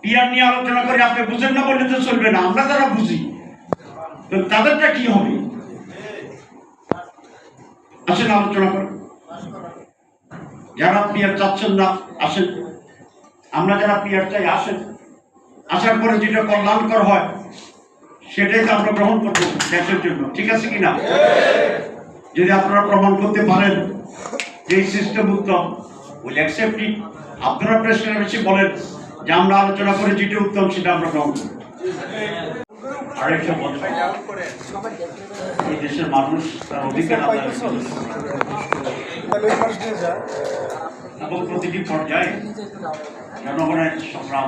Peer নিয়ে আলোচনা করে আপনি বুঝেন না বললে তো চলবে না, আমরা যারা বুঝি তাদেরটা কি হবে? আসেন আলোচনা করেন। যারা পিয়ার চাচ্ছেন না আসেন, আমরা যারা পিয়ার চাই আসেন। আসার পরে যেটা কল্যাণকর হয় সেটাই তো আমরা গ্রহণ করবো দেশের জন্য, ঠিক আছে কিনা? যদি আপনারা প্রমাণ করতে পারেন যে এই system Uttam, will accept it. আপনারা প্রেসিডেন্ট বেশি বলেন যে আমরা আলোচনা করে যেটা উত্তম সেটা আমরা গ্রহণ করি। আরেকটা বছর এই দেশের মানুষ তার অধিকার আদায় এবং প্রতিটি পর্যায়ে জনগণের সংগ্রাম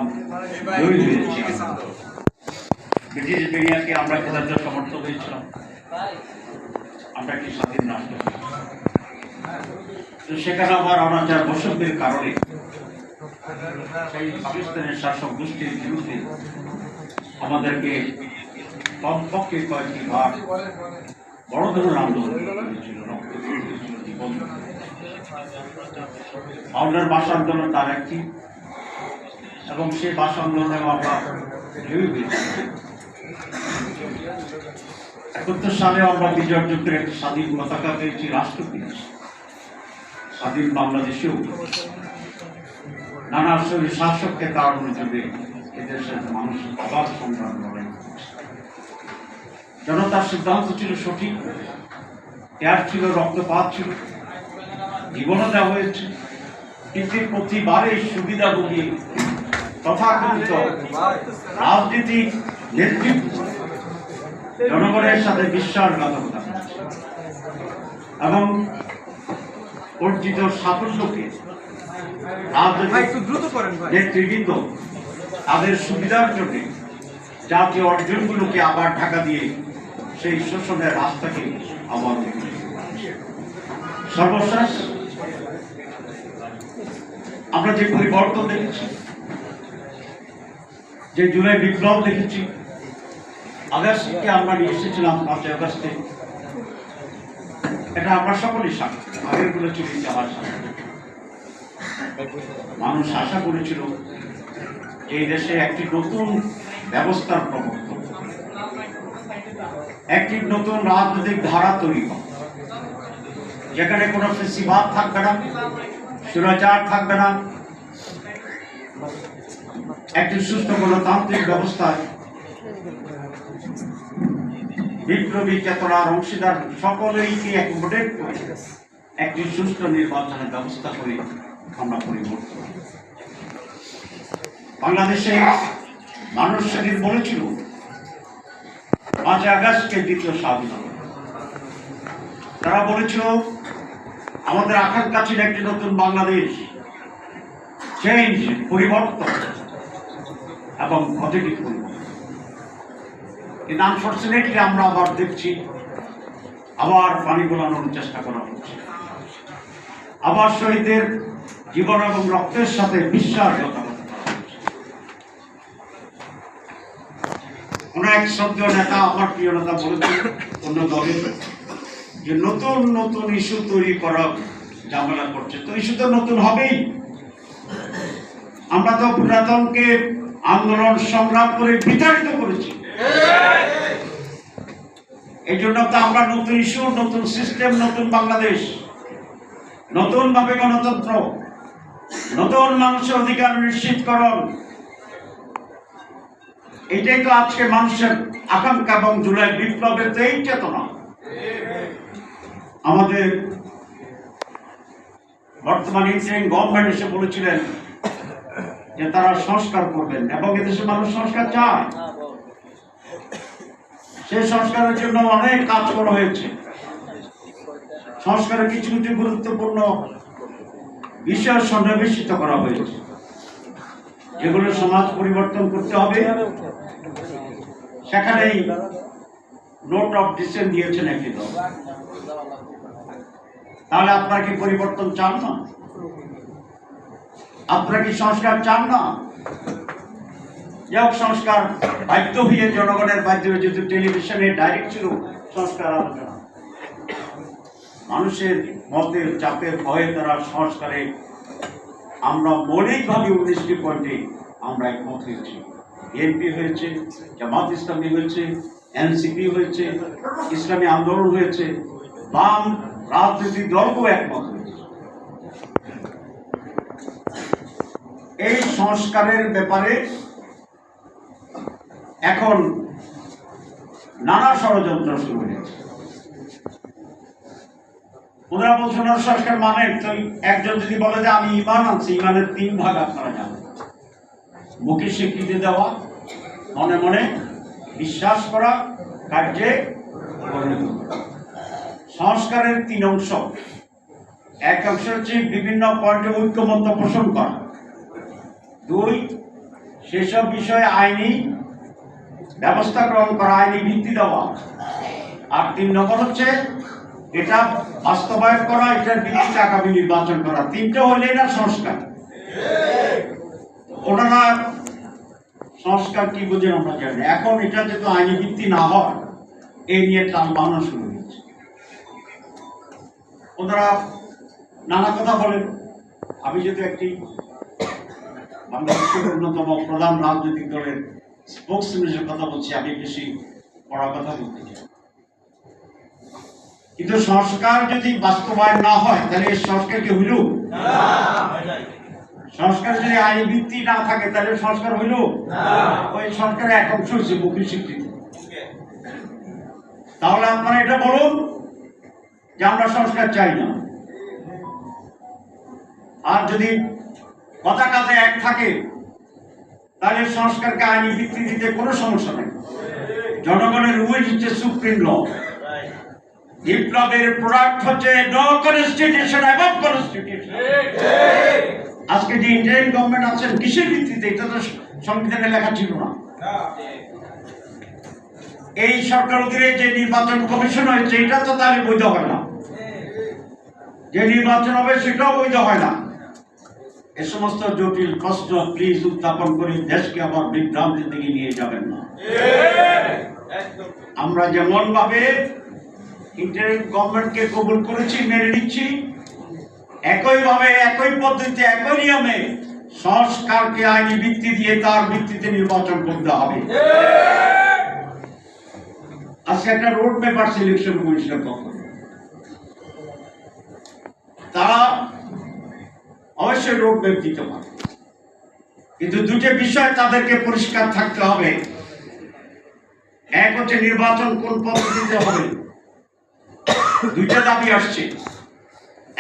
ব্রিটিশ বেরিয়াকে আমরা খেলার জন্য সমর্থন হয়েছিলাম। আমরা কি স্বাধীন রাষ্ট্র, তো সেখানে আবার অনাচার বসন্তের কারণে সেই পাকিস্তানের শাসক গোষ্ঠীর বিরুদ্ধে আমাদেরকে কমপক্ষে কয়েকটি বার বড় ধরনের আন্দোলন করেছিল। আমাদের ভাষা আন্দোলন তার একটি, এবং সেই ভাষা আন্দোলনে আমরা 71 সালে আমরা বিজয় যুদ্ধের একটি স্বাধীন পতাকা পেয়েছি, রাষ্ট্র পেয়েছি। স্বাধীন বাংলাদেশেও নানা শরীর শাসককে তাড়ানোর জন্য এদেশের মানুষ আবার সংগ্রাম লড়াই করেছে। জনতার সিদ্ধান্ত ছিল সঠিক, ত্যাগ ছিল, রক্তপাত ছিল, জীবনও দেওয়া হয়েছে। কিন্তু প্রতিবারে সুবিধাভোগী তথাকথিত রাজনীতিক নেতৃত্ব জনগণের সাথে বিশ্বাসঘাতকতা এবং অর্জিত সাফল্যকে নেতৃবৃন্দ তাদের সুবিধার জন্য জাতীয় অর্জনগুলোকে আবার ঢাকা দিয়ে সেই শোষণের রাস্তাকে আবার সর্বশেষ আমরা যে পরিবর্তন দেখেছি, যে জুলাই বিপ্লব দেখেছি, আগস্টকে আমরা নিয়ে এসেছিলাম 5 আগস্টে, এটা আমরা সকলেই সাক্ষী। আগের গুলো চলে যাওয়ার সাথে মানুষ আশা করেছিল এই দেশে একটি নতুন ব্যবস্থার প্রবর্তন, একটি নতুন রাজনৈতিক ধারা তৈরি হবে, যেখানে কোনো ফেসিবাদ থাকবে না, স্বৈরাচার থাকবে না, একটি সুষ্ঠু গণতান্ত্রিক ব্যবস্থায় বিপ্লবী চেতনার অংশীদার সকলেইকে অ্যাকোমোডেট করে একটি সুষ্ঠু নির্বাচনের ব্যবস্থা করে আমরা পরিবর্তন। বাংলাদেশে মানুষ সেদিন বলেছিল 5 আগস্টকে দ্বিতীয় স্বাধীনতা। তারা বলেছিল আমাদের আকাঙ্ক্ষা ছিল একটি নতুন বাংলাদেশ, চেঞ্জ, পরিবর্তন এবং পজিটিভ পরিবর্তন। কিন্তু আনফর্চুনেটলি আমরা আবার দেখছি আবার পানি গোলানোর চেষ্টা করা হচ্ছে, আবার শহীদদের জীবন এবং রক্তের সাথে বিশ্বাসঘাতকতা করা হচ্ছে। কোন এক শ্রদ্ধেয় নেতা, আমার প্রিয় নেতা বলেছেন অন্য দলের, যে নতুন নতুন ইস্যু তৈরি করা ঝামেলা করছে। তো ইস্যু তো নতুন হবেই। আমরা তো পুরাতনকে আন্দোলন সংগ্রাম করে বিতাড়িত করেছি। এই জন্য তো আমরা নতুন ইস্যু, নতুন সিস্টেম, নতুন বাংলাদেশ, নতুন ভাবে গণতন্ত্র, নতুন মানুষের অধিকার নিশ্চিতকরণ, এটাই তো আজকে মানুষের আকাঙ্ক্ষা এবং জুলাই বিপ্লবের তো এই চেতনা। আমাদের বর্তমান ইন্টারিম গভর্নমেন্ট এসে বলেছিলেন যে তারা সংস্কার করবেন এবং এদেশের মানুষ সংস্কার চায়। সেই সংস্কারের জন্য অনেক কাজ করা হয়েছে। সংস্কারের কিছু কিছু গুরুত্বপূর্ণ বিষয় সন্নিবেশিত করা হয়েছে, যেগুলো সমাজ পরিবর্তন করতে হবে। সেখানেই নোট অফ ডিসেন্ট দিয়েছেন একটি দল। তাহলে আপনারা কি পরিবর্তন চান না? আপনারা কি সংস্কার চান না? যাই হোক, সংস্কার বাধ্য হয়ে, জনগণের বাধ্য হয়ে, যেহেতু টেলিভিশনে ডাইরেক্ট ছিল সংস্কার আলোচনা, মানুষের মতের চাপের ভয়ে তারা সংস্কারে আমরা মৌলিকভাবে 19টি পয়েন্টে আমরা একমত হয়েছি। বিএনপি হয়েছে, জামাত ইসলামী হয়েছে, এনসিপি হয়েছে, ইসলামী আন্দোলন হয়েছে, বাম রাজনৈতিক দলও একমত হয়েছে। এই সংস্কারের ব্যাপারে এখন নানা ষড়যন্ত্র শুরু হয়েছে। ওনারা বলছেন সংস্কার মানে তো একজন যদি বলে যে আমি ইমান আনছি, ইমানের 3 ভাগ আপনারা জানেন, মুখে স্বীকৃতি দেওয়া, মনে মনে বিশ্বাস করা, কার্যে পরিণত করা। সংস্কারের 3 অংশ। এক অংশ হচ্ছে বিভিন্ন পয়েন্টে ঐক্যমত্য পোষণ করা, 2 সেসব বিষয়ে আইনি ব্যবস্থা গ্রহণ করা, আইনি ভিত্তি দেওয়া, আর 3 নম্বর হচ্ছে এটা বাস্তবায়ন করা, এটার ভিত্তিতে আগামী নির্বাচন করা। 3টা হলেই না সংস্কার। ওনারা সংস্কার কি বুঝেন আমরা জানি। এখন এটা যেহেতু আইনি ভিত্তি না হয়, এই নিয়ে টান বাহানো শুরু হয়েছে। ওনারা নানা কথা বলেন। আমি যদি একটি বাংলাদেশের অন্যতম প্রধান রাজনৈতিক দলের স্পোকসম্যানের কথা বলছি, আমি বেশি বড় কথা বলতে চাই। কিন্তু সংস্কার যদি বাস্তবায়ন না হয় তাহলে এই সংস্কার কি হইল? সংস্কার যদি আইনি ভিত্তি না থাকে তাহলে সংস্কার হইল? ওই সংস্কারের এক অংশ হচ্ছে মৌখিক স্বীকৃতি। তাহলে আপনারা এটা বলুন যে আমরা সংস্কার চাই না। আর যদি কথা কাজে এক থাকে তাহলে সংস্কারকে আইনি ভিত্তি দিতে কোনো সমস্যা নেই। জনগণের উইল হচ্ছে সুপ্রিম ল। বিপ্লবের প্রোডাক্ট হচ্ছে নো কনস্টিটিউশন অ্যাবভ কনস্টিটিউশন। আজকে যে ইন্টারিম গভর্নমেন্ট আছেন কিসের ভিত্তিতে? এটা তো সংবিধানে লেখা ছিল না। এই সরকার অধীনে যে নির্বাচন কমিশন হয়েছে এটা তো তাহলে বৈধ হয় না। যে নির্বাচন হবে সেটাও বৈধ হয় না। এ সমস্ত জটিল প্রশ্ন প্লিজ উত্থাপন করে দেশকে আবার বিভ্রান্তির দিকে নিয়ে যাবেন না। আমরা যেমন ভাবে ইন্টারিম গভর্নমেন্টকে কবুল করেছি, মেনে নিচ্ছি, একইভাবে একই পদ্ধতিতে একই নিয়মে সংস্কারকে আইনি ভিত্তি দিয়ে তার ভিত্তিতে নির্বাচন করতে হবে। আজকে একটা রোড ম্যাপ আর সিলেকশন কমিশনের পক্ষ, তারা অবশ্যই রোড ম্যাপ দিতে পারে, কিন্তু 2টা বিষয় তাদেরকে পরিষ্কার থাকতে হবে। এক হচ্ছে নির্বাচন কোন পদ্ধতিতে হবে। 2টা দাবি আসছে।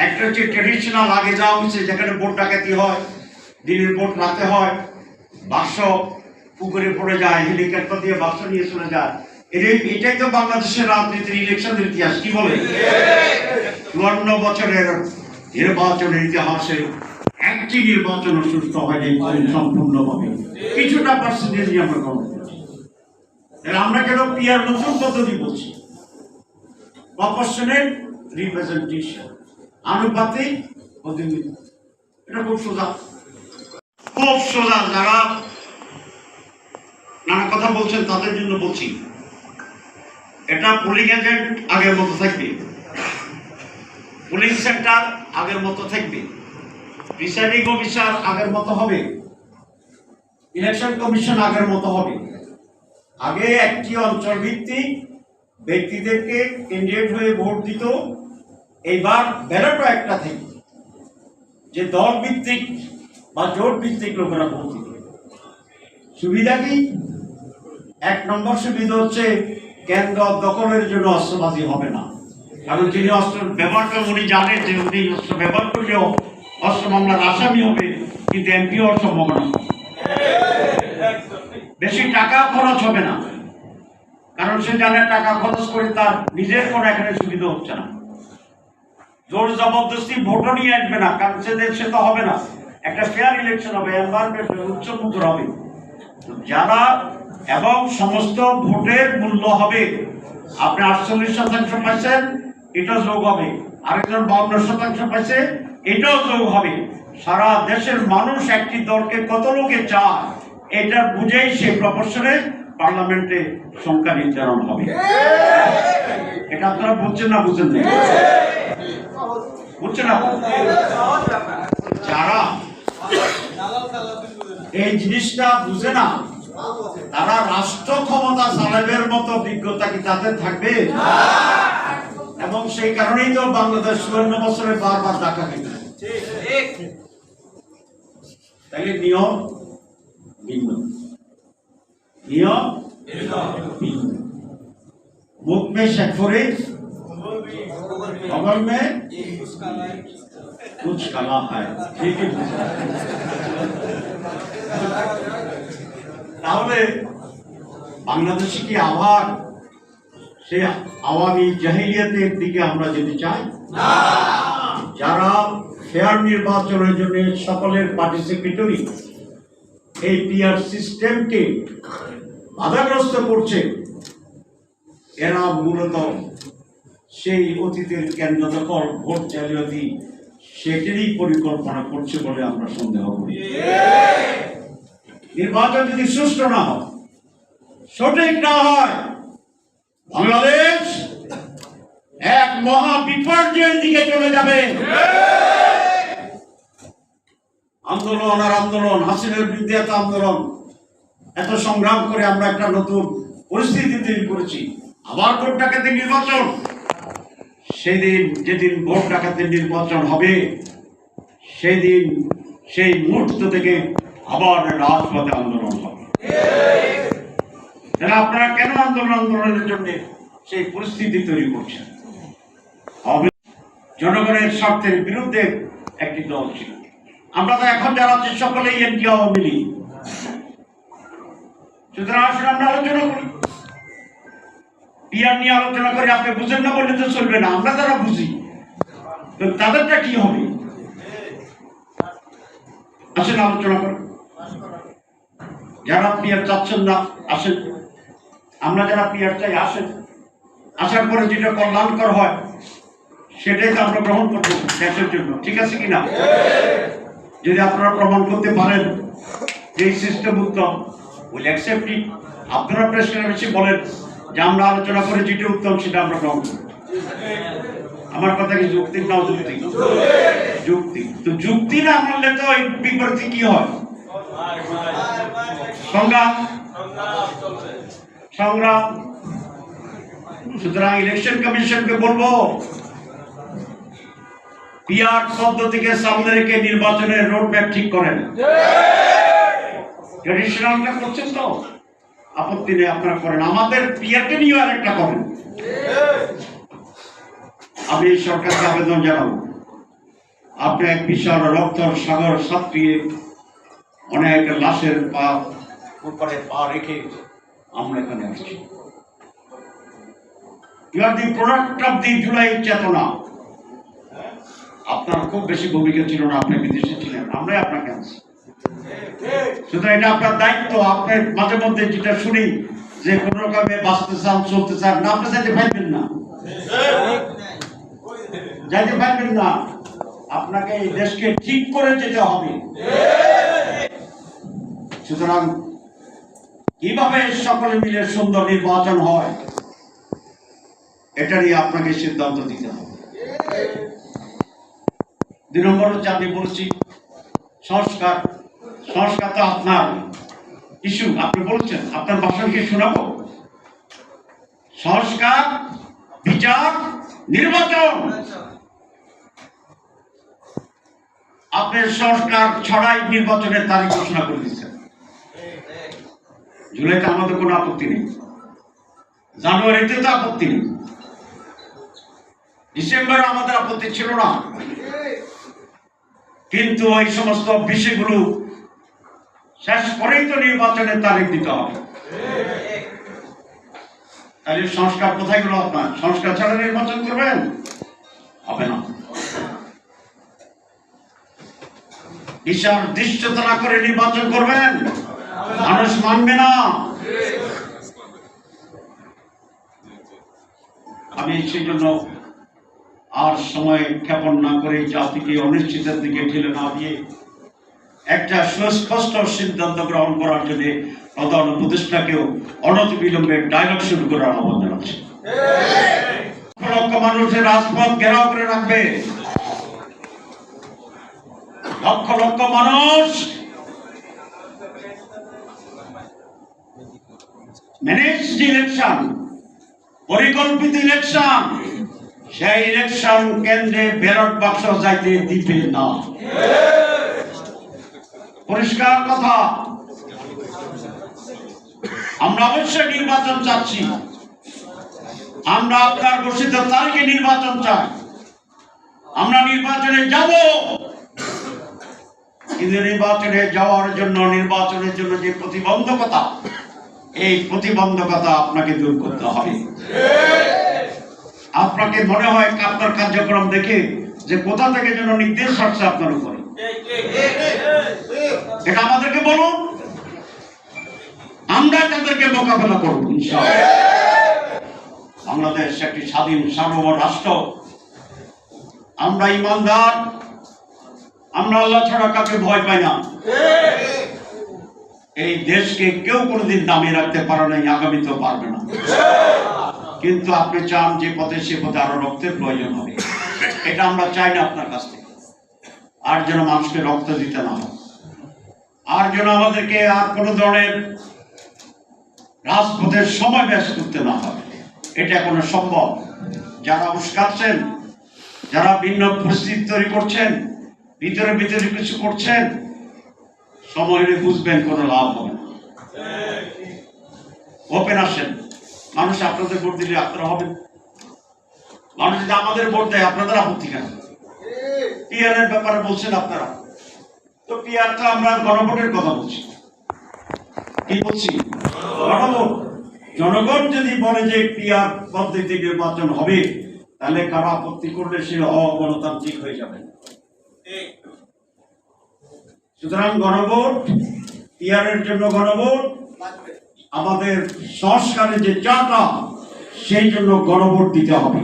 একটা হচ্ছে ট্রেডিশনাল, আগে যাওয়া হচ্ছে যেখানে ভোট ডাকাতি হয়, দিনের ভোট রাতে হয়, বাক্স পুকুরে পড়ে যায়, হেলিকপ্টার দিয়ে বাক্স নিয়ে চলে যায়। এটাই তো বাংলাদেশের রাজনীতির ইলেকশনের ইতিহাস। কি বলে? 54 বছরের নির্বাচনের ইতিহাসে একটি নির্বাচন সুস্থ হয়নি সম্পূর্ণভাবে। কিছুটা পার্সেন্টেজ আমরা কম। আমরা কেন পিয়ার নতুন পদ্ধতি বলছি? প্রপোর্শনাল রিপ্রেজেন্টেশন, আনুপাতিক প্রতিনিধিত্ব। এটা খুব সোজা, খুব সোজা। যারা নানা কথা বলছেন তাদের জন্য বলছি, এটা পুলিং এজেন্ট আগের মতো থাকবে, পুলিং সেন্টার আগের মতো থাকবে, প্রিসাইডিং অফিসার আগের মতো হবে, ইলেকশন কমিশন আগের মতো হবে। আগে একটি অঞ্চল ভিত্তিক ব্যক্তিদেরকে ক্যান্ডিডেট হয়ে ভোট দিত, এইবার ব্যালটও একটা থেকে যে দল ভিত্তিক বা জোট ভিত্তিক লোকেরা ভোট দিত। সুবিধা কি? 1 নম্বর সুবিধা হচ্ছে কেন্দ্র দখলের জন্য অস্ত্রবাজি হবে না। কারণ যিনি অস্ত্র ব্যবহার করেন উনি জানেন যে উনি অস্ত্র ব্যবহার করলেও অস্ত্র মামলার আসামি হবে, কিন্তু এমপি হওয়ার সম্ভাবনা। বেশি টাকা খরচ হবে না, কারণ সে জানে টাকা খরচ করে তার নিজের কোনো এখানে সুবিধা হচ্ছে না। জোর জবরদস্তি ভোটও নিয়ে আসবে না, কারণ সে তো হবে না। একটা ফেয়ার ইলেকশন হবে, এনভায়রনমেন্ট উচ্চমুখর হবে যারা, এবং সমস্ত ভোটের মূল্য হবে। আপনি 48% পাইছেন, এটা যোগ হবে। আরেকজন 52% পাইছে, এটাও যোগ হবে। সারা দেশের মানুষ একটি দলকে কত লোকে চায় এটা বুঝেই সেই প্রপোর্শনে পার্লামেন্টে সংখ্যা নির্ধারণ হবে। এটা আপনারা বুঝছেন না? বুঝছেন না? বুঝছেন না? যারা এই জিনিসটা বুঝে না, তারা রাষ্ট্র ক্ষমতা চালাবের মতো অভিজ্ঞতা কি তাদের থাকবে? এবং সেই কারণেই তো বাংলাদেশ ৫৪ বছরে বারবার ডাকা খেতে, তাইলে নিয়ম ভিন্ন, নিয়ম ভিন্ন। মুখ মে শেখরে बगल में कुछ कला है, ठीक है। তাহলে বাংলাদেশে কি আবার সেই আওয়ামী জাহিলিয়াতের দিকে আমরা যেতে চাই না? যারা ফেয়ার নির্বাচনের জন্য সকলের পার্টিসিপেটরি এই পিআর সিস্টেমকে বাধাগ্রস্ত করছে, এরা মূলত সেই অতীতের কেন্দ্র দখল, ভোট জালিয়াতি সেটারই পরিকল্পনা করছে বলে আমরা সন্দেহ করি। নির্বাচন যদি সুষ্ঠু না হয়, সঠিক না হয়, বাংলাদেশ এক মহা বিপর্যয়ের দিকে চলে যাবে। আন্দোলন আর আন্দোলন, হাসিনার বিরুদ্ধে এত আন্দোলন, এত সংগ্রাম করে আমরা একটা নতুন পরিস্থিতি তৈরি করেছি। আবার ভোট ডাকাতি নির্বাচন, সেদিন যেদিন ভোট ডাকাতি নির্বাচন হবে, সেদিন সেই মুহূর্ত থেকে আবার রাজপথে আন্দোলন হবে। আপনারা কেন আন্দোলনের জন্য সেই পরিস্থিতি তৈরি করছেন? জনগণের স্বার্থের বিরুদ্ধে একটি দল ছিল। আমরা তো এখন যারা আছি সকলেই এনটি আওয়ামী লীগ। সুতরাং আসলে আমরা আলোচনা করি, পিআর নিয়ে আলোচনা করি। আপনি বুঝেন না বললে তো চলবে না, আমরা যারা বুঝি তাদেরটা কি হবে? আসেন আলোচনা করেন। যারা পিআর চাচ্ছেন না আসেন, আমরা যারা পিআর চাই আসেন। আসার পরে যেটা কল্যাণকর হয় সেটাই তো আমরা গ্রহণ করবো দেশের জন্য, ঠিক আছে কিনা? যদি আপনারা প্রমাণ করতে পারেন যে এই system Uttam, will accept it. আপনারা প্রেসিডেন্ট বেশি বলেন যে আমরা আলোচনা করে যেটা উত্তম সেটা আমরা গ্রহণ করি। আমার কথা কি যৌক্তিক না অযৌক্তিক? যৌক্তিক। তো যুক্তি না মানলে তো এই বিপরীতে কি হয়? সংগ্রাম। সংগ্রাম। সুতরাং ইলেকশন কমিশনকে বলবো, পিআর পদ্ধতিকে সামনে রেখে নির্বাচনের রোডম্যাপ ঠিক করেন। ট্রেডিশনালটা করছেন তো, আপত্তি নেই, আপনারা করেন। আমাদের পিআরকে নিয়ে আর একটা করেন। আমি সরকারকে আবেদন জানাবো, আপনি এক বিশাল রক্ত সাগর সাঁতরিয়ে অনেক লাশের উপরে পা রেখে আমরা এখানে আসছি। You are the product of the July চেতনা। আপনার খুব বেশি ভূমিকা ছিল না, আপনি বিদেশে ছিলেন, আমরাই আপনাকে আনছি। সুতরাং এটা আপনার দায়িত্ব। আপনার মাঝে মধ্যে যেটা শুনি যে কোন রকমে বাঁচতে চান, চলতে চান না, আপনি যাইতে পারবেন না, যাইতে পারবেন না। আপনাকে এই দেশকে ঠিক করে যেতে হবে। সুতরাং কিভাবে সকলে মিলে সুন্দর নির্বাচন হয় এটা নিয়ে আপনাকে সিদ্ধান্ত দিতে হবে। ২ নম্বর হচ্ছে, আমি বলছি সংস্কার। সংস্কার তো আপনার ইস্যু, আপনি বলছেন, আপনার ভাষণকে শোনাবো। সংস্কার, বিচার, নির্বাচন। আপনি সংস্কার ছড়াই নির্বাচনের তারিখ ঘোষণা করে দিচ্ছেন। জুলাইতে আমাদের কোনো আপত্তি নেই, জানুয়ারিতে তো আপত্তি নেই, ডিসেম্বরে আমাদের আপত্তি ছিল না। কিন্তু এই সমস্ত বিষয়গুলো শেষ করেই তো নির্বাচনের তারিখ দিতে হবে। তাহলে সংস্কার কোথায় গেল আপনার? সংস্কার ছাড়া নির্বাচন করবেন? হবে না। বিচার দৃশ্যতা না করে নির্বাচন করবেন, মানুষ মানবে না। আমি সেই জন্য আর সময় ক্ষেপণ না করে জাতিকে অনিশ্চিতের দিকে ঠেলে না দিয়ে একটা সুস্পষ্ট সিদ্ধান্ত গ্রহণ করার জন্য প্রধান উপদেষ্টাকেও অনতিবিলম্বে ডায়লগ শুরু করার আহ্বান জানাচ্ছি। লক্ষ মানুষের রাজপথ ঘেরাও করে রাখবে, লক্ষ লক্ষ মানুষ ম্যানেজড ইলেকশন, পরিকল্পিত ইলেকশন, সেই ইলেকশন কেন্দ্রে ব্যালট বাক্স যাইতে দিবে না। পরিষ্কার কথা। আমরা অবশ্যই নির্বাচন চাচ্ছি, আমরা আপনার ঘোষিত তারিখে নির্বাচন চাই, আমরা নির্বাচনে যাব, কিন্তু নির্বাচনে যাওয়ার জন্য, নির্বাচনের জন্য যে প্রতিবন্ধকতা, এই প্রতিবন্ধকতা আপনাকে দূর করতে হবে। আপনাকে মনে হয় আপনার কার্যক্রম দেখে যে কোথা থেকে যেন নির্দেশ আসছে আপনার উপরে, এটা আমাদেরকে বলুন, আমরা তাদেরকে মোকাবেলা করব ইনশাআল্লাহ। বাংলাদেশ একটি স্বাধীন সার্বভৌম রাষ্ট্র, আমরা ইমানদার, আমরা আল্লাহ ছাড়া কাকে ভয় পাই না। এই দেশকে কেউ কোনোদিন দামিয়ে রাখতে পারে নাই, আগামীতেও পারবে না। কিন্তু আপনি চান যে পথে, সে পথে আরো রক্তের প্রয়োজন হবে, এটা আমরা চাই না আপনার কাছ থেকে। আর যেন মানুষকে রক্ত দিতে না হয়, আর যেন আমাদেরকে আর কোনো ধরনের রাজপথের সময় ব্যস্ত করতে না হয়, এটা কোনো সম্ভব। যারা উস্কাচ্ছেন, যারা ভিন্ন পরিস্থিতি তৈরি করছেন, ভিতরে ভিতরে কিছু করছেন, সময় বুঝবেন কোনো লাভ হবে না। ওপেন আসেন, মানুষ আপনাদের ভোট দিলে আপনারা হবেন। মানুষ যদি আমাদের ভোট দেয়, আপনাদের আপত্তি কেন? পিআর এর ব্যাপারে বলছেন আপনারা, তো পিআরটা আমরা গণভোটের কথা বলছি। কি বলছি? গণভোট। জনগণ যদি বলে যে পিআর পদ্ধতি নির্বাচন হবে, তাহলে কারো আপত্তি করলে সে অগণতান্ত্রিক হয়ে যাবে। সুতরাং গণভোট, পিআর এর জন্য গণভোট, আমাদের সংস্কারের যে চাটা, সেই জন্য গণভোট দিতে হবে।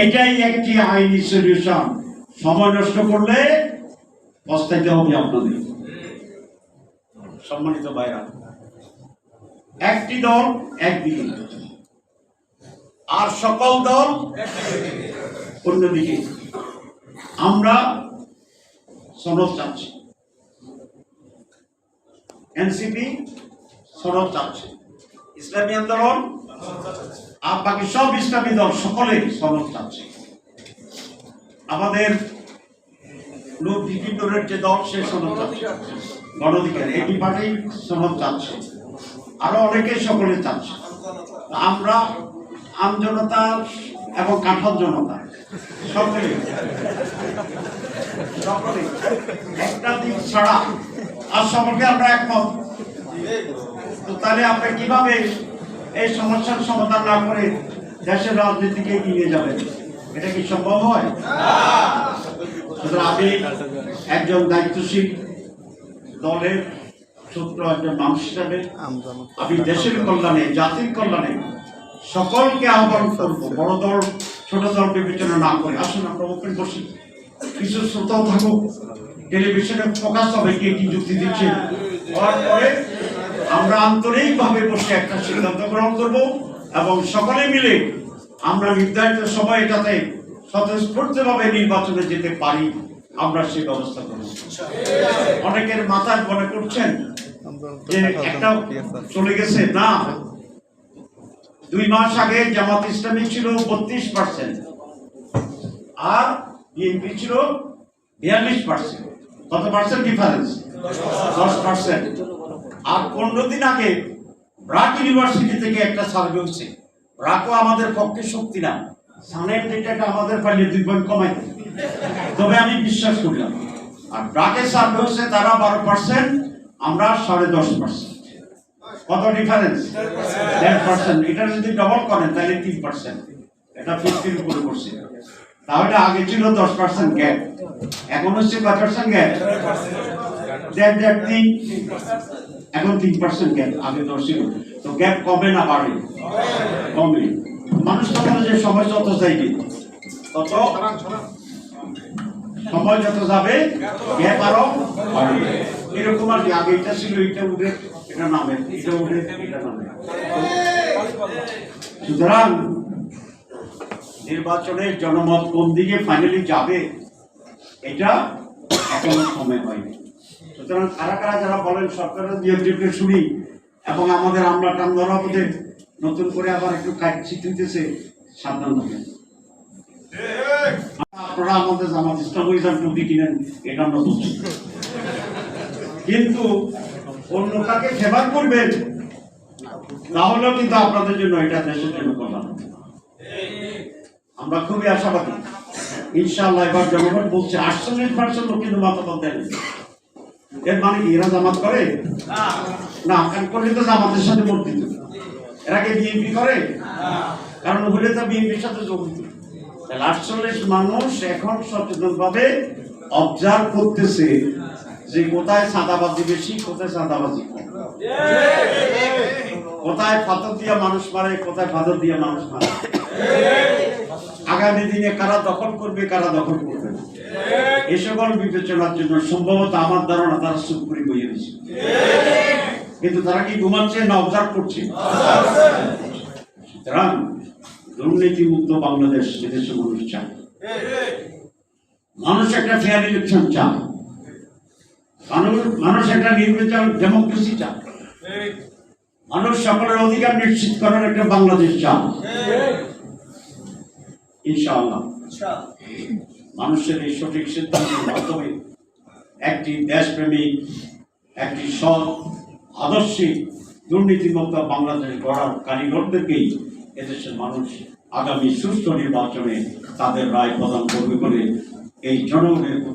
এটাই একটি আইনি সলিউশন। সময় নষ্ট করলে পস্তাইতে হবে আপনাদের। সম্মানিত ভাইরা, একটি দল একদিকে আর সকল দল অন্যদিকে। আমরা সনদ চাচ্ছি, এনসিপি সনদ চাচ্ছে, ইসলামী আন্দোলন আর বাকি সব ইসলামী দল সকলে সনদ চাচ্ছে। আমাদের যে দল, সে সনদ চাচ্ছে, গণঅধিকার এটি পার্টি সনদ চাচ্ছে, আরো অনেকে সকলে চাচ্ছে। আমরা আমজনতা এবং কাঠল জনতা সকলে একটা দিক ছাড়া আর সকলকে আমরা একমত। তো তাহলে আমরা কিভাবে এই সমস্যার সমাধান না করে দেশের রাজনীতিকে এগিয়ে যাবেন? এটা কি সম্ভব হয়? সুতরাং আমি একজন দায়িত্বশীল দলের সূত্র, একজন মানুষ হিসাবে আমি দেশের কল্যাণে, জাতির কল্যাণে সকলকে আহ্বান করবো, বড় দল ছোট দল বিবেচনা না করে আসুন আমরা ওপেন বসি, কিছু শ্রোতাও থাকুক, টেলিভিশনে ফোকাস হবে কে কি যুক্তি দিচ্ছে, পরে আমরা আন্তরিকভাবে বসে একটা সিদ্ধান্ত গ্রহণ করব এবং সকলে মিলে আমরা নির্ধারিত সময় এটাতে স্বতঃস্ফূর্তভাবে নির্বাচনে যেতে পারি, আমরা সেই ব্যবস্থা করব। অনেকের মাথায় মনে করছেন যে একটা চলে গেছে, না, 2 মাস আগে জামাত ইসলামী ছিল 32% আর বিএনপি ছিল 42%। কত পার্সেন্ট ডিফারেন্স? 10%। আর 15 দিন আগে ব্রাক ইউনিভার্সিটি থেকে একটা সার্ভে হচ্ছে, ব্রাকও আমাদের পক্ষে শক্তি না, সানের ডেটাটা আমাদের পাইলে 2 পয়েন্ট কমাইতে, তবে আমি বিশ্বাস করলাম। আর ব্রাকের সার্ভে হচ্ছে তারা 12%, আমরা 10.5%। কত ডিফারেন্স? 10%। এটা যদি ডবল করেন তাহলে 3%, এটা 50-র উপরে পড়ছে। তাহলে আগে ছিল 10% গ্যাপ, এখন হচ্ছে কত পার্সেন্ট গ্যাপ? এখন 3% গ্যাপ, আগে 10 ছিল। তো গ্যাপ কমে না বাড়ে? কমে। মানুষ তো বলে যে সময় যত যাইবে তত, সময় যত যাবে গ্যাপ আরো বাড়বে, এরকম আর কি। আগে এটা ছিল, এটা উঠে এটা নামে, এটা উঠে এটা নামে। সুতরাং নির্বাচনের জনমত কোন দিকে ফাইনালি যাবে, এটা এখনো সময় হয়নি। সুতরাং কারা কারা যারা বলেন সরকারের নিয়োগ শুনি এবং আমাদের আমরা টান্দরা বোধে নতুন করে আবার একটু কাটছি তুলতেছে, সাবধান থাকেন। আপনারা আমাদের জামাত ইসলাম টুপি কিনেন, এটা আমরা বুঝছি, কিন্তু অন্য কাকে ফেভার করবেন তাহলেও কিন্তু আপনাদের জন্য এটা দেশের জন্য কল্যাণ। আমরা খুবই আশাবাদী, ইনশাআল্লাহ এবার জনগণ বলছে 48% লোক কিন্তু মতামত দেন। এর মানে কি এরা জামাত করে না? করলে তো জামাতের সাথে ভোট দিত। এরা কি বিএনপি করে? কারণ হলে তো বিএনপির সাথে যোগ দিত। 48 মানুষ এখন সচেতন ভাবে অবজার্ভ করতেছে যে কোথায় চাঁদাবাজি বেশি, কোথায় চাঁদাবাজি কম, কোথায় ফাদর দিয়া মানুষ মারে, কোথায় ফাদর দিয়া মানুষ মারে, আগামী দিনে কারা দখল করবে, কারা দখল করবে না, এ সকল বিবেচনার জন্য সম্ভবত আমার ধারণা তারা চুপ করে বইয়ে দিচ্ছে। কিন্তু তারা কি ঘুমাচ্ছে না অবজার্ভ করছে? সুতরাং দুর্নীতি মুক্ত বাংলাদেশ এদেশে মানুষ চায়। মানুষ একটা ফেয়ার ইলেকশন চায়, মানুষ একটা নির্বাচন ডেমোক্রেসি চায়, মানুষ সকলের অধিকার নিশ্চিত করার একটা বাংলাদেশ চায়। ইনশাআল্লাহ মানুষের এই সঠিক সিদ্ধান্তের মাধ্যমে একটি দেশপ্রেমিক, একটি সৎ, আদর্শিক, দুর্নীতিমুক্ত বাংলাদেশ গড়ার কারিগরদেরকেই এদেশের মানুষ আগামী সুষ্ঠু নির্বাচনে তাদের রায় প্রদান করবে বলে এই জনগণের